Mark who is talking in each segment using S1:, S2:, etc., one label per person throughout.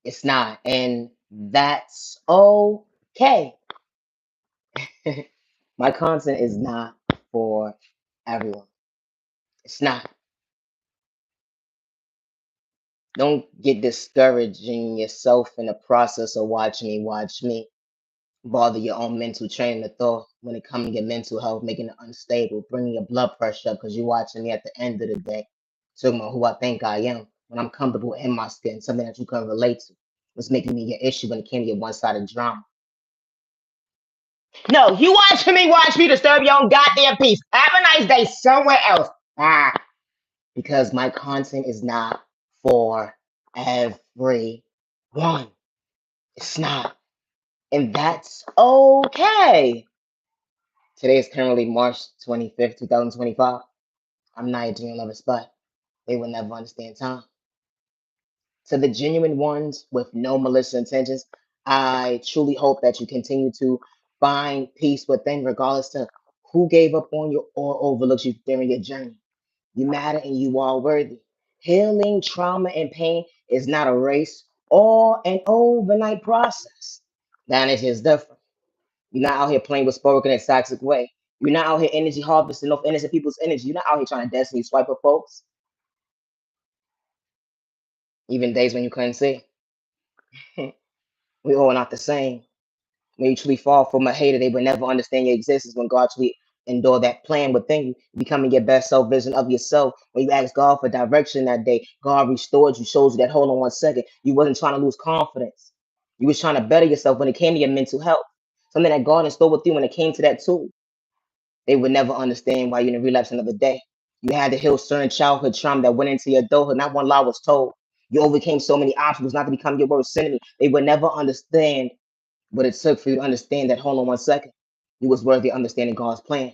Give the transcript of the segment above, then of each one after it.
S1: It's not. And that's okay. My content is not for everyone. It's not. Don't get discouraging yourself in the process of watch me. Bother your own mental train of thought when it comes to your mental health, making it unstable, bringing your blood pressure up because you're watching me at the end of the day. Talking about who I think I am when I'm comfortable in my skin, something that you can relate to. What's making me your issue when it came to your one-sided drama. No, you watch me disturb your own goddamn peace. Have a nice day somewhere else. Ah, because my content is not for everyone. It's not. And that's okay. Today is currently March 25th, 2025. I'm not a genuine lover, but they will never understand time. To the genuine ones with no malicious intentions, I truly hope that you continue to find peace within, regardless to who gave up on you or overlooked you during your journey. You matter and you are worthy. Healing trauma and pain is not a race or an overnight process. That is just different. You're not out here playing with spoken in a toxic way. You're not out here energy harvesting off innocent people's energy. You're not out here trying to destiny swipe at folks, even days when you couldn't see. We all not the same. When you truly fall from a hater, they will never understand your existence when God truly endure that plan within you, becoming your best self vision of yourself. When you ask God for direction that day, God restored you, shows you that hold on 1 second. You wasn't trying to lose confidence. You was trying to better yourself when it came to your mental health. Something that God installed with you when it came to that too. They would never understand why you didn't relapse another day. You had to heal certain childhood trauma that went into your adulthood. Not one lie was told. You overcame so many obstacles not to become your worst enemy. They would never understand what it took for you to understand that hold on 1 second. You was worthy of understanding God's plan.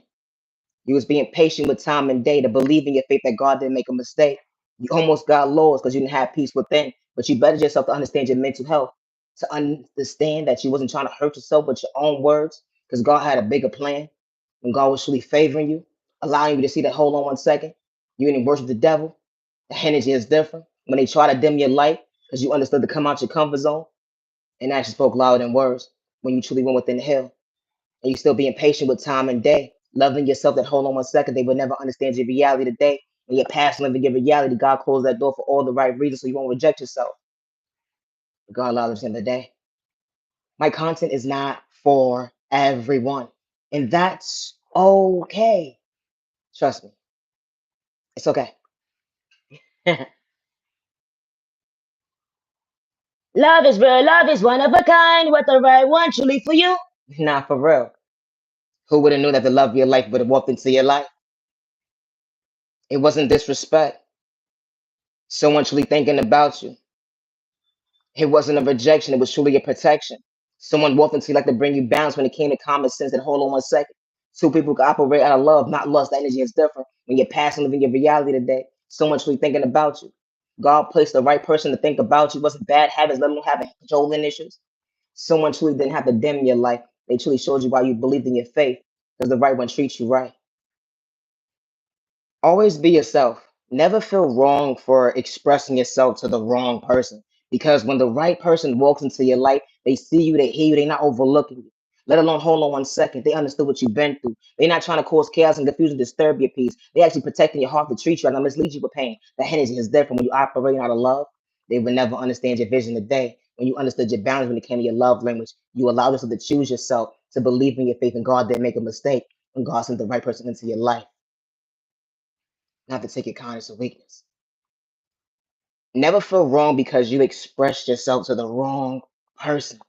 S1: You was being patient with time and day to believe in your faith that God didn't make a mistake. You almost got lost because you didn't have peace within, but you bettered yourself to understand your mental health, to understand that you wasn't trying to hurt yourself with your own words, because God had a bigger plan. When God was truly favoring you, allowing you to see that hold on 1 second, you didn't worship the devil. The energy is different. When they try to dim your light, because you understood to come out your comfort zone, and actually spoke louder than words when you truly went within the hill. And you still being patient with time and day, loving yourself that hold on 1 second, they will never understand your reality today. When you're past living your reality, God closed that door for all the right reasons so you won't reject yourself. God allows us in the day. My content is not for everyone. And that's okay. Trust me. It's okay. Love is real, love is one of a kind. What the right one truly for you? Not for real. Who would have known that the love of your life would have walked into your life? It wasn't disrespect. Someone truly thinking about you. It wasn't a rejection, it was truly a protection. Someone walked into you like to bring you balance when it came to common sense and hold on 1 second. Two people can operate out of love, not lust. The energy is different. When you're passing living your reality today, someone truly thinking about you. God placed the right person to think about you. It wasn't bad habits, let them have controlling issues. Someone truly didn't have to dim your life. They truly showed you why you believed in your faith because the right one treats you right. Always be yourself. Never feel wrong for expressing yourself to the wrong person. Because when the right person walks into your life, they see you, they hear you, they're not overlooking you. Let alone hold on 1 second. They understood what you've been through. They're not trying to cause chaos and confusion, disturb your peace. They actually protecting your heart to treat you and not mislead you with pain. The energy is different when you operating out of love. They will never understand your vision today. When you understood your boundaries when it came to your love language, you allowed yourself to choose yourself, to believe in your faith, and God didn't make a mistake when God sent the right person into your life, not to take your kindness or weakness. Never feel wrong because you expressed yourself to the wrong person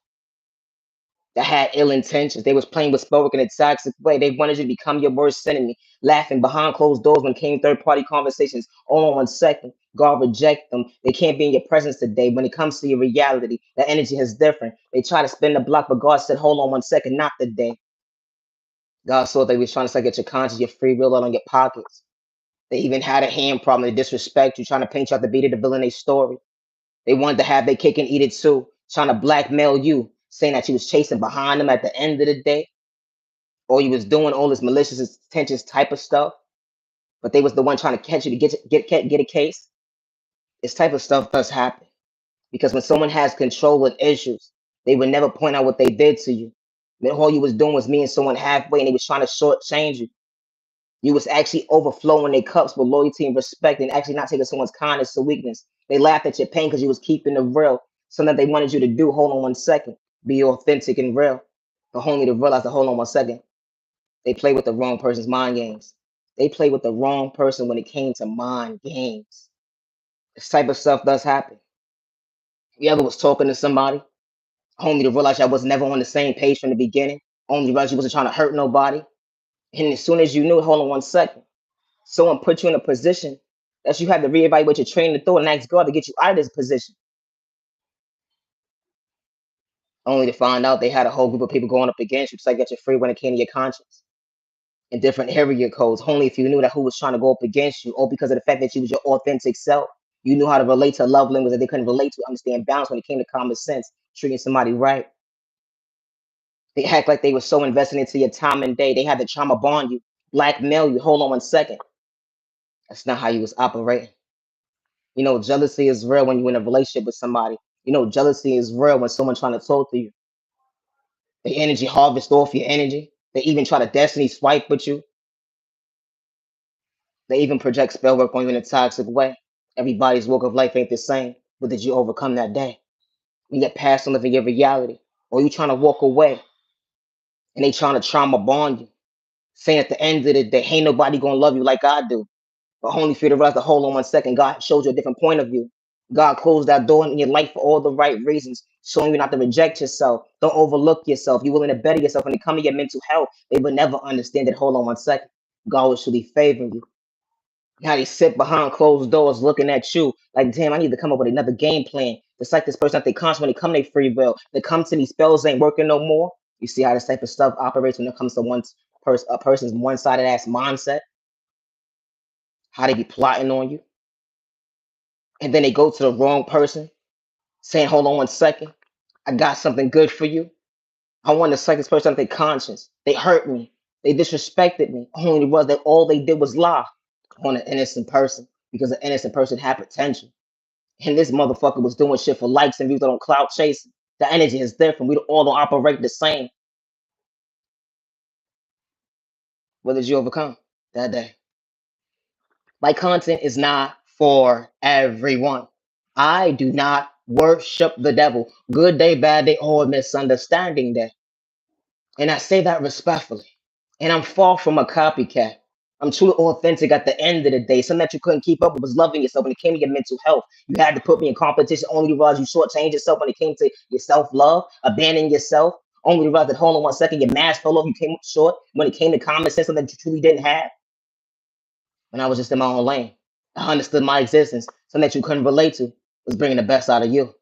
S1: that had ill intentions. They was playing with spoken in a toxic way. They wanted you to become your worst enemy, laughing behind closed doors when it came third party conversations all in 1 second. God reject them. They can't be in your presence today. When it comes to your reality, the energy is different. They try to spin the block, but God said, hold on 1 second, not today. God saw they was trying to get your conscience, your free will out on your pockets. They even had a hand problem. They disrespect you, trying to paint you out to be the villain in their story. They wanted to have their cake and eat it too, trying to blackmail you, saying that you was chasing behind them at the end of the day, or you was doing all this malicious intentions type of stuff. But they was the one trying to catch you to get a case. This type of stuff does happen. Because when someone has control with issues, they would never point out what they did to you. Then all you was doing was meeting someone halfway and they was trying to shortchange you. You was actually overflowing their cups with loyalty and respect and actually not taking someone's kindness to weakness. They laughed at your pain because you was keeping it real. Something that they wanted you to do, hold on 1 second. Be authentic and real. But only to realize to hold on 1 second. They play with the wrong person's mind games. They play with the wrong person when it came to mind games. This type of stuff does happen. You ever was talking to somebody, only to realize y'all was never on the same page from the beginning, only to realize you wasn't trying to hurt nobody. And as soon as you knew, hold on 1 second, someone put you in a position that you had to reevaluate your training of thought and ask God to get you out of this position, only to find out they had a whole group of people going up against you, just like get you free when it came to your conscience in different area codes. Only if you knew that who was trying to go up against you, or because of the fact that you was your authentic self. You knew how to relate to love language that they couldn't relate to, understand balance when it came to common sense, treating somebody right. They act like they were so invested into your time and day. They had the trauma bond you, blackmail you. Hold on 1 second. That's not how you was operating. You know, jealousy is real when you're in a relationship with somebody. You know, jealousy is real when someone's trying to talk to you. They energy harvest off your energy. They even try to destiny swipe with you. They even project spell work on you in a toxic way. Everybody's walk of life ain't the same. But did you overcome that day? You get past on living your reality. Or you trying to walk away and they trying to trauma bond you. Saying at the end of the day, ain't nobody gonna love you like I do. But only for you to realize the hold on 1 second, God showed you a different point of view. God closed that door in your life for all the right reasons, showing you not to reject yourself. Don't overlook yourself. You're willing to better yourself when it comes to your mental health. They would never understand that. Hold on 1 second. God was truly favoring you. Now they sit behind closed doors looking at you like, damn, I need to come up with another game plan. It's like this person that they constantly come to free will. They come to these spells ain't working no more. You see how this type of stuff operates when it comes to a person's one-sided ass mindset, how they be plotting on you. And then they go to the wrong person saying, hold on 1 second. I got something good for you. I want to psych this person out their conscience. They hurt me. They disrespected me. Only was that all they did was lie on an innocent person because an innocent person had potential. And this motherfucker was doing shit for likes and views on cloud chasing. The energy is different. We all don't operate the same. What did you overcome that day? My content is not for everyone. I do not worship the devil. Good day, bad day, or misunderstanding day. And I say that respectfully. And I'm far from a copycat. I'm truly authentic at the end of the day. Something that you couldn't keep up with was loving yourself when it came to your mental health. You had to put me in competition only to realize you shortchanged yourself when it came to your self-love, abandoning yourself. Only to realize that, hold on 1 second, your mask fell off, you came up short when it came to common sense, something that you truly didn't have. When I was just in my own lane, I understood my existence. Something that you couldn't relate to was bringing the best out of you.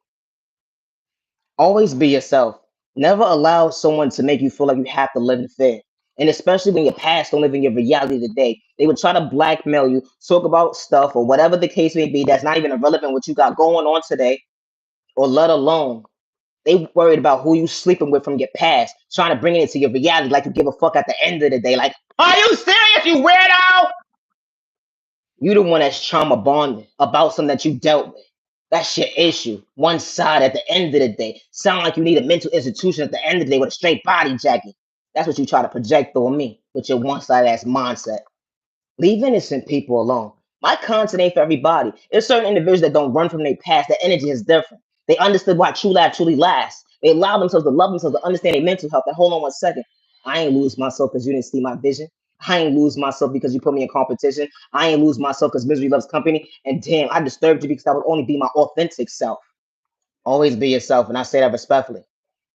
S1: Always be yourself. Never allow someone to make you feel like you have to live in fear. And especially when your past don't live in your reality today. They would try to blackmail you, talk about stuff or whatever the case may be that's not even irrelevant what you got going on today, or let alone they worried about who you sleeping with from your past, trying to bring it into your reality like you give a fuck at the end of the day. Like, are you serious, you weirdo? You the one that's trauma bonding about something that you dealt with. That's your issue. One side at the end of the day. Sound like you need a mental institution at the end of the day with a straight body jacket. That's what you try to project on me with your one-sided ass mindset. Leave innocent people alone. My content ain't for everybody. There's certain individuals that don't run from their past. Their energy is different. They understood why true life truly lasts. They allow themselves to love themselves, to understand their mental health. And hold on 1 second. I ain't lose myself because you didn't see my vision. I ain't lose myself because you put me in competition. I ain't lose myself because misery loves company. And damn, I disturbed you because I would only be my authentic self. Always be yourself. And I say that respectfully.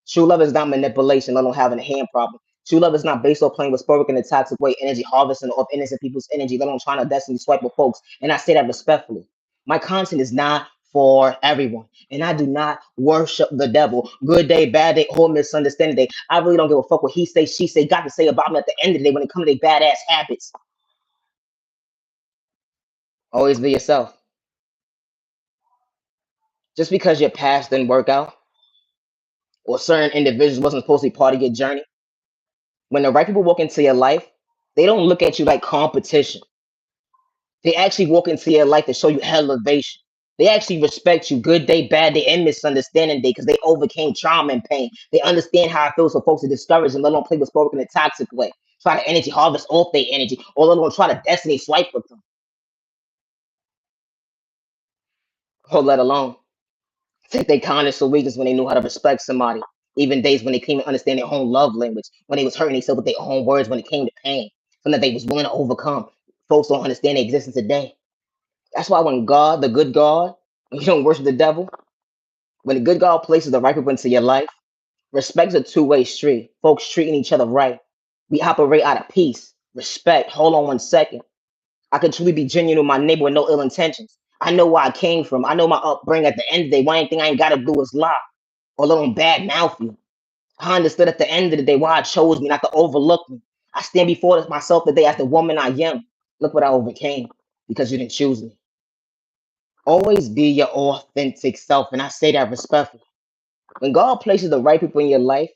S1: True love is not manipulation, let alone having a hand problem. True love is not based on playing with spoken in a toxic way, energy harvesting of innocent people's energy, let alone trying to destiny swipe with folks. And I say that respectfully. My content is not for everyone. And I do not worship the devil. Good day, bad day, or misunderstanding day. I really don't give a fuck what he say, she say, got to say about me at the end of the day when it comes to their badass habits. Always be yourself. Just because your past didn't work out or certain individuals wasn't supposed to be part of your journey, when the right people walk into your life, they don't look at you like competition. They actually walk into your life to show you elevation. They actually respect you good day, bad day, and misunderstanding day because they overcame trauma and pain. They understand how it feels for folks to discourage and let alone play with spoken in a toxic way. Try to energy harvest off their energy, or let alone try to destiny swipe with them, or let alone take their kindness or weakness when they knew how to respect somebody. Even days when they came to understand their own love language, when they was hurting themselves with their own words when it came to pain, something that they was willing to overcome. Folks don't understand their existence today. That's why when God, the good God, when you don't worship the devil, when the good God places the right people into your life, respect's a two-way street. Folks treating each other right. We operate out of peace, respect. Hold on one second. I could truly be genuine with my neighbor with no ill intentions. I know where I came from. I know my upbringing. At the end of the day, one thing I ain't got to do is lie or let them bad mouth you. I understood at the end of the day why I chose me, not to overlook me. I stand before myself today as the woman I am. Look what I overcame because you didn't choose me. Always be your authentic self. And I say that respectfully. When God places the right people in your life,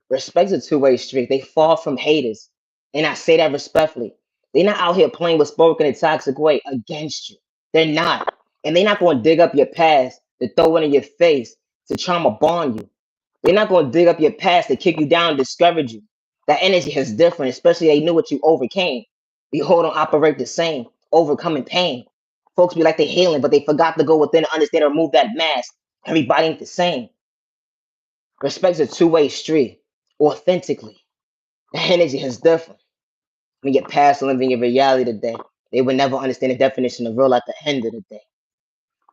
S1: respect's a two-way street. They fall from haters. And I say that respectfully. They're not out here playing with spoken in a toxic way against you. They're not. And they're not going to dig up your past to throw it in your face to trauma bond you. They're not going to dig up your past to kick you down and discourage you. That energy is different, especially they knew what you overcame. We all don't operate the same, overcoming pain. Folks be like they're healing, but they forgot to go within and understand and remove that mask. Everybody ain't the same. Respect's a two-way street, authentically. The energy is different. When you get past living your reality today, they would never understand the definition of real at the end of the day.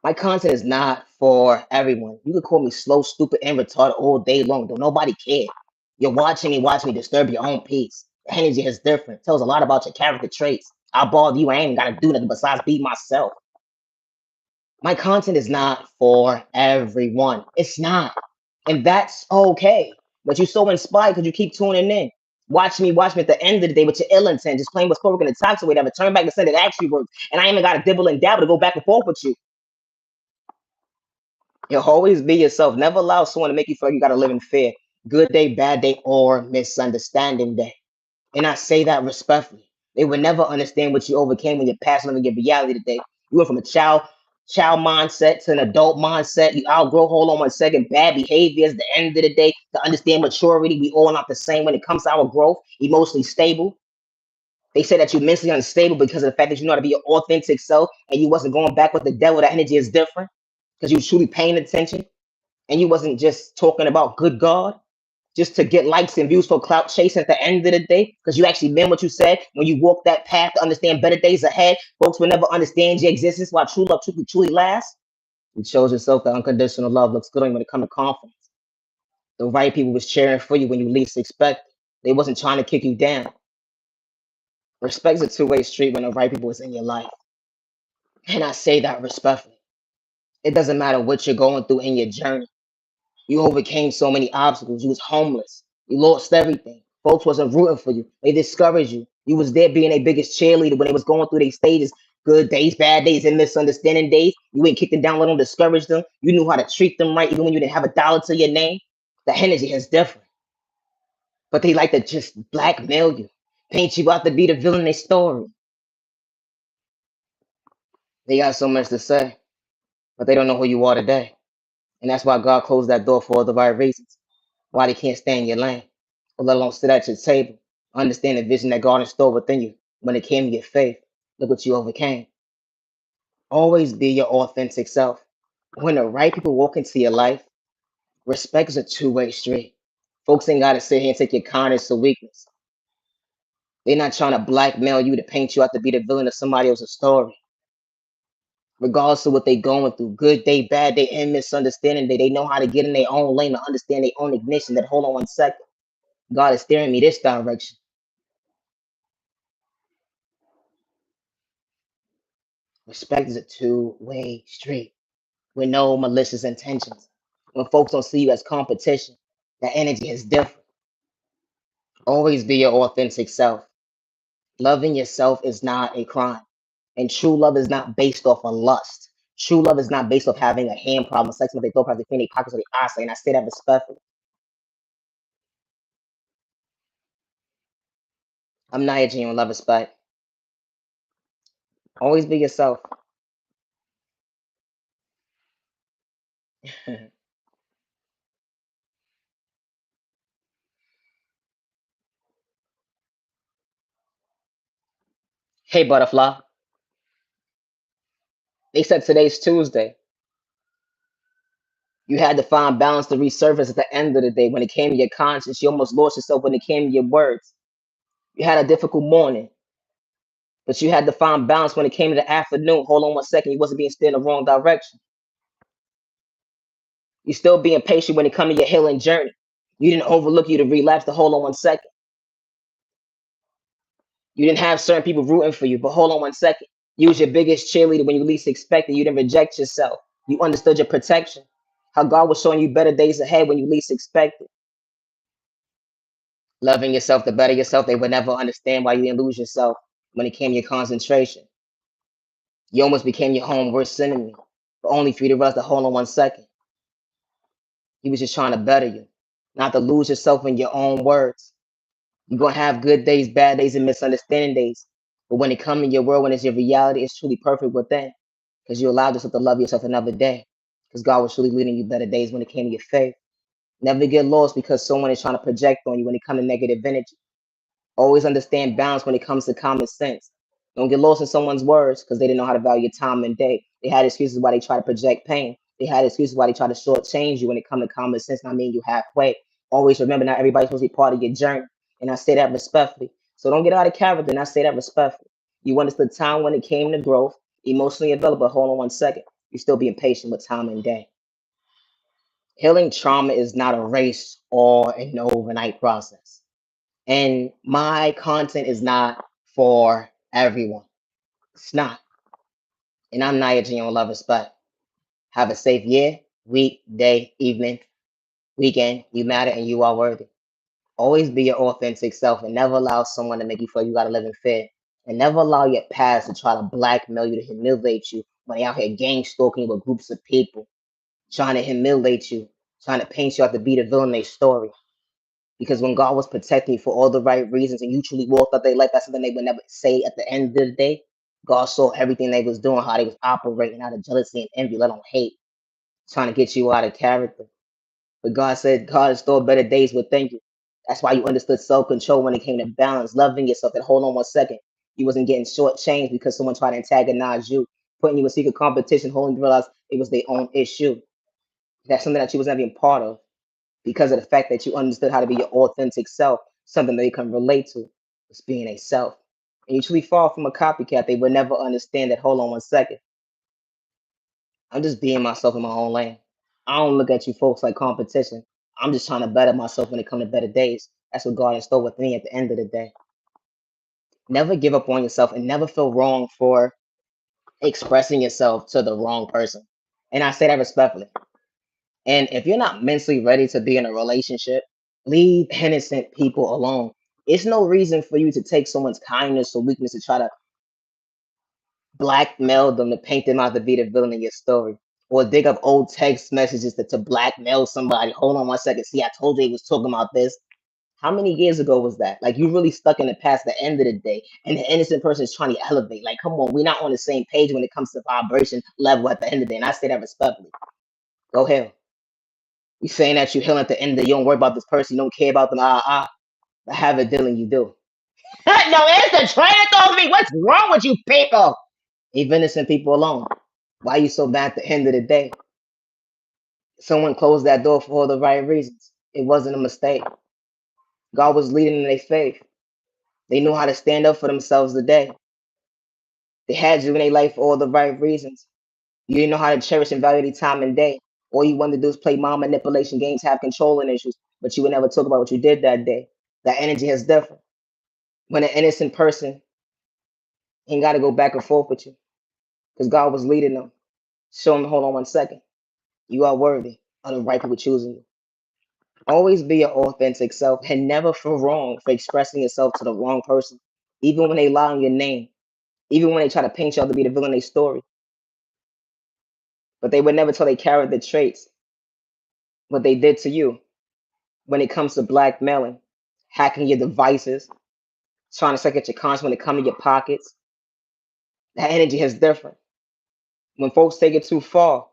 S1: My content is not for everyone. You could call me slow, stupid, and retarded all day long. Don't nobody care. You're watching me disturb your own peace. The energy is different. Tells a lot about your character traits. I bother you. I ain't gotta do nothing besides be myself. My content is not for everyone. It's not. And that's okay. But you're so inspired because you keep tuning in. Watch me at the end of the day with your ill intent, just playing with spoken and toxic way, that turn back to say that actually works. And I ain't even got to dibble and dabble to go back and forth with you. You'll always be yourself. Never allow someone to make you feel like you got to live in fear. Good day, bad day, or misunderstanding day. And I say that respectfully. They would never understand what you overcame when you're passing over your reality today. You went from a child mindset to an adult mindset. You outgrow, hold on one second, bad behaviors. The end of the day, to understand maturity, we all not the same when it comes to our growth. Emotionally stable. They say that you're mentally unstable because of the fact that you know how to be your authentic self and you wasn't going back with the devil. That energy is different because you were truly paying attention and you wasn't just talking about good God just to get likes and views for clout chasing at the end of the day, because you actually meant what you said when you walk that path to understand better days ahead. Folks will never understand your existence while true love truly lasts. You chose yourself. That unconditional love looks good on you when it comes to confidence. The right people was cheering for you when you least expect it. They wasn't trying to kick you down. Respect's a two-way street when the right people is in your life. And I say that respectfully. It doesn't matter what you're going through in your journey. You overcame so many obstacles. You was homeless. You lost everything. Folks wasn't rooting for you. They discouraged you. You was there being their biggest cheerleader when they was going through their stages, good days, bad days, and misunderstanding days. You ain't kicked them down, let them discourage them. You knew how to treat them right, even when you didn't have a dollar to your name. The energy is different. But they like to just blackmail you, paint you out to be the villain in their story. They got so much to say, but they don't know who you are today. And that's why God closed that door for all the right reasons. Why they can't stay in your lane, or let alone sit at your table. Understand the vision that God installed within you when it came to your faith. Look what you overcame. Always be your authentic self. When the right people walk into your life, respect is a two-way street. Folks ain't got to sit here and take your kindness or weakness. They're not trying to blackmail you to paint you out to be the villain of somebody else's story. Regardless of what they're going through, good day, bad day, and misunderstanding day, they know how to get in their own lane to understand their own ignition. That hold on one second. God is steering me this direction. Respect is a two-way street with no malicious intentions. When folks don't see you as competition, that energy is different. Always be your authentic self. Loving yourself is not a crime. And true love is not based off of lust. True love is not based off having a hand problem, sex with they throw probably clean their pockets or their eyesight. And I say that respectfully. I'm not your genuine love respect. Always be yourself. Hey, Butterfly. They said today's Tuesday. You had to find balance to resurface at the end of the day. When it came to your conscience, you almost lost yourself when it came to your words. You had a difficult morning, but you had to find balance when it came to the afternoon. Hold on one second. You wasn't being steered in the wrong direction. You still being patient when it come to your healing journey. You didn't overlook you to relapse to hold on one second. You didn't have certain people rooting for you, but hold on one second. You was your biggest cheerleader when you least expected. You didn't reject yourself. You understood your protection. How God was showing you better days ahead when you least expected. Loving yourself to better yourself, they would never understand why you didn't lose yourself when it came to your concentration. You almost became your own worst enemy, but only for you to realize to hold on one second. He was just trying to better you, not to lose yourself in your own words. You're gonna have good days, bad days, and misunderstanding days. But when it comes in your world, when it's your reality, it's truly perfect within. Because you allowed yourself to love yourself another day. Because God was truly leading you better days when it came to your faith. Never get lost because someone is trying to project on you when it comes to negative energy. Always understand balance when it comes to common sense. Don't get lost in someone's words because they didn't know how to value your time and day. They had excuses why they try to project pain. They had excuses why they try to shortchange you when it comes to common sense, not mean you halfway. Always remember not everybody's supposed to be part of your journey. And I say that respectfully. So don't get out of character, and I say that respectfully. You understood time when it came to growth, emotionally available. Hold on one second. You're still being patient with time and day. Healing trauma is not a race or an overnight process. And my content is not for everyone. It's not. And I'm not your love respect. Have a safe year, week, day, evening, weekend. You matter and you are worthy. Always be your authentic self and never allow someone to make you feel you gotta live in fear. And never allow your past to try to blackmail you to humiliate you when they out here gang stalking with groups of people, trying to humiliate you, trying to paint you out to be the villain in their story. Because when God was protecting you for all the right reasons and you truly walked out their life, that's something they would never say at the end of the day. God saw everything they was doing, how they was operating out of jealousy and envy, let alone hate, trying to get you out of character. But God said, God has stored better days within you. That's why you understood self-control when it came to balance, loving yourself. And hold on one second. You wasn't getting shortchanged because someone tried to antagonize you, putting you in secret competition, holding you realize it was their own issue. That's something that you was never even part of because of the fact that you understood how to be your authentic self, something they can relate to. It's being a self. And you truly fall from a copycat, they would never understand that. Hold on one second. I'm just being myself in my own lane. I don't look at you folks like competition. I'm just trying to better myself when it comes to better days. That's what God in store with me at the end of the day. Never give up on yourself and never feel wrong for expressing yourself to the wrong person. And I say that respectfully. And if you're not mentally ready to be in a relationship, leave innocent people alone. It's no reason for you to take someone's kindness or weakness to try to blackmail them to paint them out to be the villain in your story. Or dig up old text messages to blackmail somebody. Hold on one second. See, I told you he was talking about this. How many years ago was that? Like you really stuck in the past at the end of the day, and the innocent person is trying to elevate. Like, come on, we're not on the same page when it comes to vibration level at the end of the day. And I say that respectfully. Go ahead. You saying that you healing at the end of the day, you don't worry about this person, you don't care about them, but have a dealing you do. No, it's the trainer told me. What's wrong with you people? Leave innocent people alone. Why you so bad at the end of the day? Someone closed that door for all the right reasons. It wasn't a mistake. God was leading in their faith. They knew how to stand up for themselves today. They had you in their life for all the right reasons. You didn't know how to cherish and value their time and day. All you wanted to do is play mind manipulation games, have controlling issues, but you would never talk about what you did that day. That energy is different. When an innocent person ain't got to go back and forth with you because God was leading them. Show them, hold on one second. You are worthy of the right people choosing you. Always be your authentic self and never feel wrong for expressing yourself to the wrong person, even when they lie on your name, even when they try to paint you out to be the villain in their story. But they would never tell their character traits, what they did to you when it comes to blackmailing, hacking your devices, trying to suck at your conscience when it comes to your pockets. That energy is different. When folks take it too far,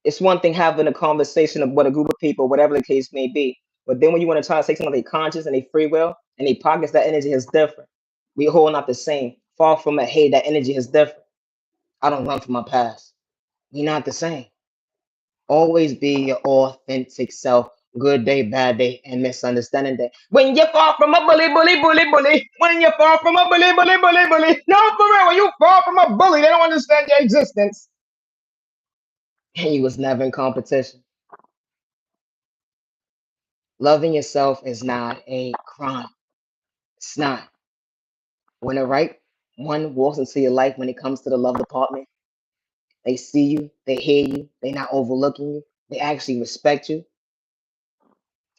S1: It's one thing having a conversation with a group of people, whatever the case may be. But then when you want to try to take something their conscious and their free will and they pockets, that energy is different. We all not the same. Far from a hate, that energy is different. I don't run from my past. We not the same. Always be your authentic self. Good day, bad day, and misunderstanding day. When you fall from a bully. When you fall from a bully. No, for real, when you fall from a bully, they don't understand your existence. And you was never in competition. Loving yourself is not a crime. It's not. When the right one walks into your life when it comes to the love department, they see you, they hear you, they not overlooking you, they actually respect you,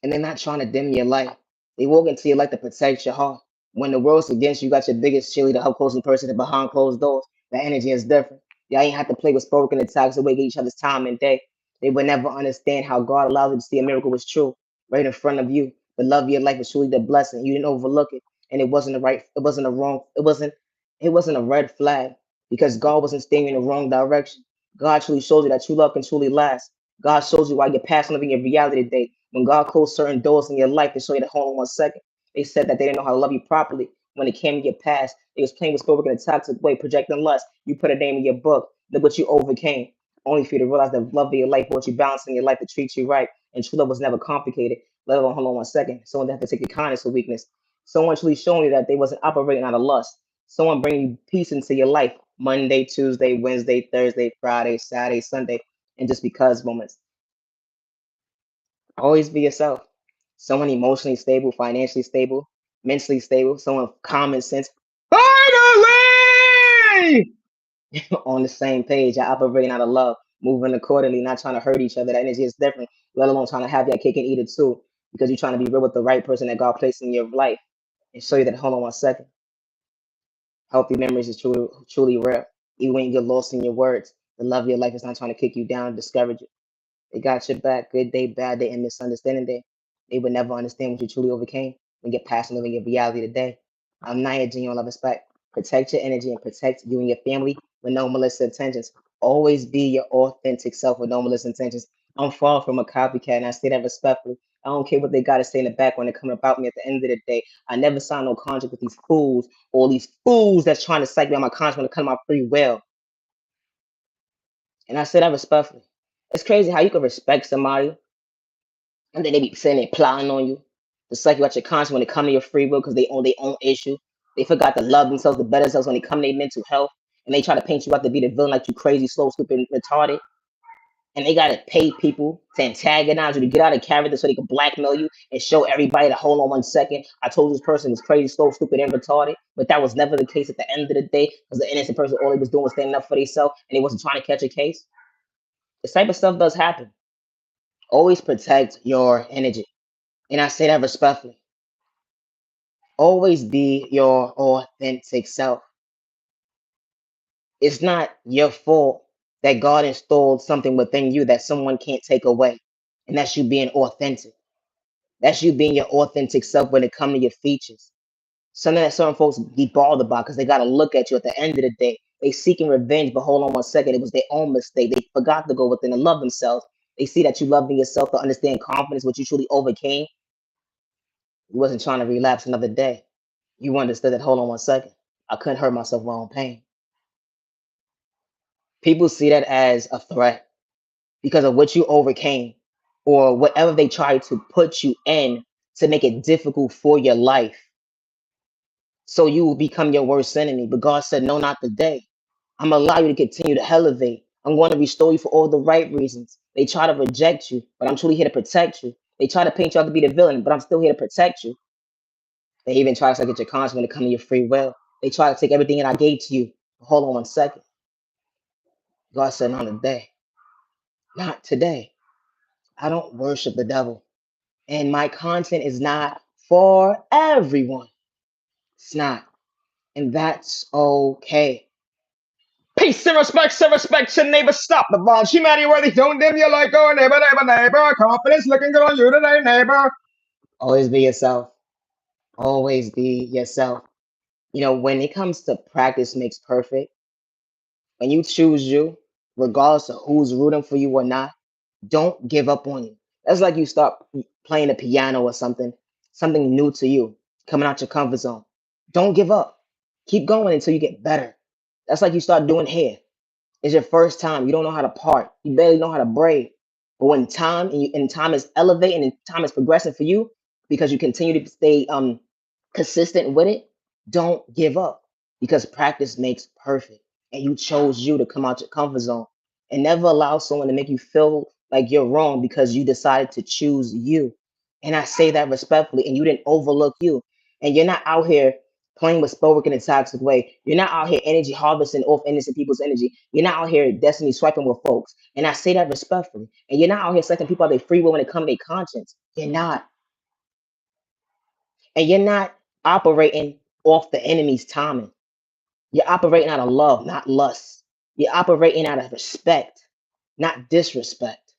S1: and they're not trying to dim your light. They walk into your life to protect your heart. When the world's against you, you got your biggest cheerleader, help closing person behind closed doors. The energy is different. Y'all ain't have to play with spoken attacks away each other's time and day. They would never understand how God allowed you to see a miracle was true right in front of you. The love of your life was truly the blessing. You didn't overlook it. And it wasn't the right, it wasn't a wrong, it wasn't a red flag because God wasn't steering you in the wrong direction. God truly shows you that true love can truly last. God shows you why you're passing living your reality today. When God closed certain doors in your life to show you that hold on 1 second. They said that they didn't know how to love you properly. When it came to your past, they was playing with spoken in a toxic way, projecting lust. You put a name in your book. Look what you overcame. Only for you to realize that love of your life brought you balance in your life to treat you right. And true love was never complicated. Let alone hold on 1 second. Someone that have to take your kindness for weakness. Someone truly showing you that they wasn't operating out of lust. Someone bringing you peace into your life. Monday, Tuesday, Wednesday, Thursday, Friday, Saturday, Sunday, and just because moments. Always be yourself. Someone emotionally stable, financially stable, mentally stable, someone with common sense. Finally! On the same page, I operating out of love, moving accordingly, not trying to hurt each other. That energy is different, let alone trying to have that cake and eat it too, because you're trying to be real with the right person that God placed in your life and show you that, hold on 1 second, healthy memories is truly rare. Even when you get lost in your words, the love of your life is not trying to kick you down, discourage you. They got your back, good day, bad day, and misunderstanding day. They would never understand what you truly overcame when you're passing living your reality today. I'm not your genuine love respect. Protect your energy and protect you and your family with no malicious intentions. Always be your authentic self with no malicious intentions. I'm far from a copycat, and I say that respectfully. I don't care what they got to say in the back when they come about me at the end of the day. I never signed no contract with these fools or these fools that's trying to psych me on my contract when it comes to my free will. And I say that respectfully. It's crazy how you can respect somebody and then they be saying they plotting on you to suck you out your conscience when it come to your free will because they own their own issue. They forgot to love themselves, to better themselves when they come to their mental health. And they try to paint you out to be the villain like you crazy, slow, stupid, retarded. And they gotta pay people to antagonize you to get out of character so they can blackmail you and show everybody to hold on 1 second. I told this person was crazy, slow, stupid, and retarded, but that was never the case at the end of the day because the innocent person all they was doing was standing up for themselves and they wasn't trying to catch a case. This type of stuff does happen. Always protect your energy. And I say that respectfully. Always be your authentic self. It's not your fault that God installed something within you that someone can't take away. And that's you being authentic. That's you being your authentic self when it comes to your features. Something that certain folks be bothered about because they got to look at you at the end of the day. They seeking revenge, but hold on 1 second. It was their own mistake. They forgot to go within and love themselves. They see that you loving yourself to understand confidence, what you truly overcame. You wasn't trying to relapse another day. You understood that, hold on 1 second. I couldn't hurt myself with my own pain. People see that as a threat because of what you overcame or whatever they try to put you in to make it difficult for your life. So you will become your worst enemy. But God said, no, not today. I'm going to allow you to continue to elevate. I'm going to restore you for all the right reasons. They try to reject you, but I'm truly here to protect you. They try to paint you out to be the villain, but I'm still here to protect you. They even try to get your conscience when it comes to your free will. They try to take everything that I gave to you. Hold on 1 second. God said, not today. Not today. I don't worship the devil. And my content is not for everyone. It's not. And that's okay. Peace and respect to neighbor. Stop the violence. Humanity worthy. Don't dim your light. Go neighbor, neighbor, neighbor. Confidence looking good on you today, neighbor. Always be yourself. Always be yourself. You know, when it comes to practice makes perfect, when you choose you, regardless of who's rooting for you or not. Don't give up on you. That's like you start playing the piano or something, something new to you, coming out your comfort zone. Don't give up. Keep going until you get better. That's like you start doing hair. It's your first time. You don't know how to part. You barely know how to braid. But when time is elevating and time is progressing for you because you continue to stay consistent with it, don't give up because practice makes perfect. And you chose you to come out your comfort zone and never allow someone to make you feel like you're wrong because you decided to choose you. And I say that respectfully, and you didn't overlook you. And you're not out here playing with spoke in a toxic way. You're not out here energy harvesting off innocent people's energy. You're not out here destiny swiping with folks. And I say that respectfully. And you're not out here sucking people out their free will when it comes to their conscience. You're not. And you're not operating off the enemy's timing. You're operating out of love, not lust. You're operating out of respect, not disrespect.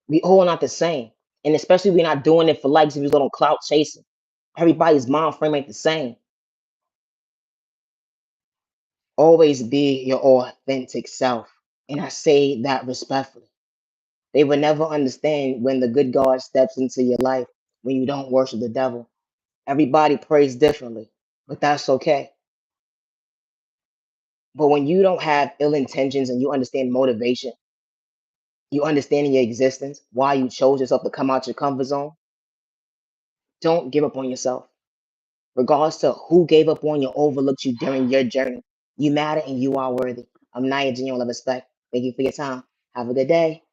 S1: We all not the same. And especially we're not doing it for likes if you go on clout chasing. Everybody's mind frame ain't the same. Always be your authentic self. And I say that respectfully. They will never understand when the good God steps into your life when you don't worship the devil. Everybody prays differently, but that's okay. But when you don't have ill intentions and you understand motivation, you understand your existence, why you chose yourself to come out your comfort zone, don't give up on yourself. Regardless to who gave up on you, overlooked you during your journey, you matter and you are worthy. I'm Naya Genuine Love Respect. Thank you for your time. Have a good day.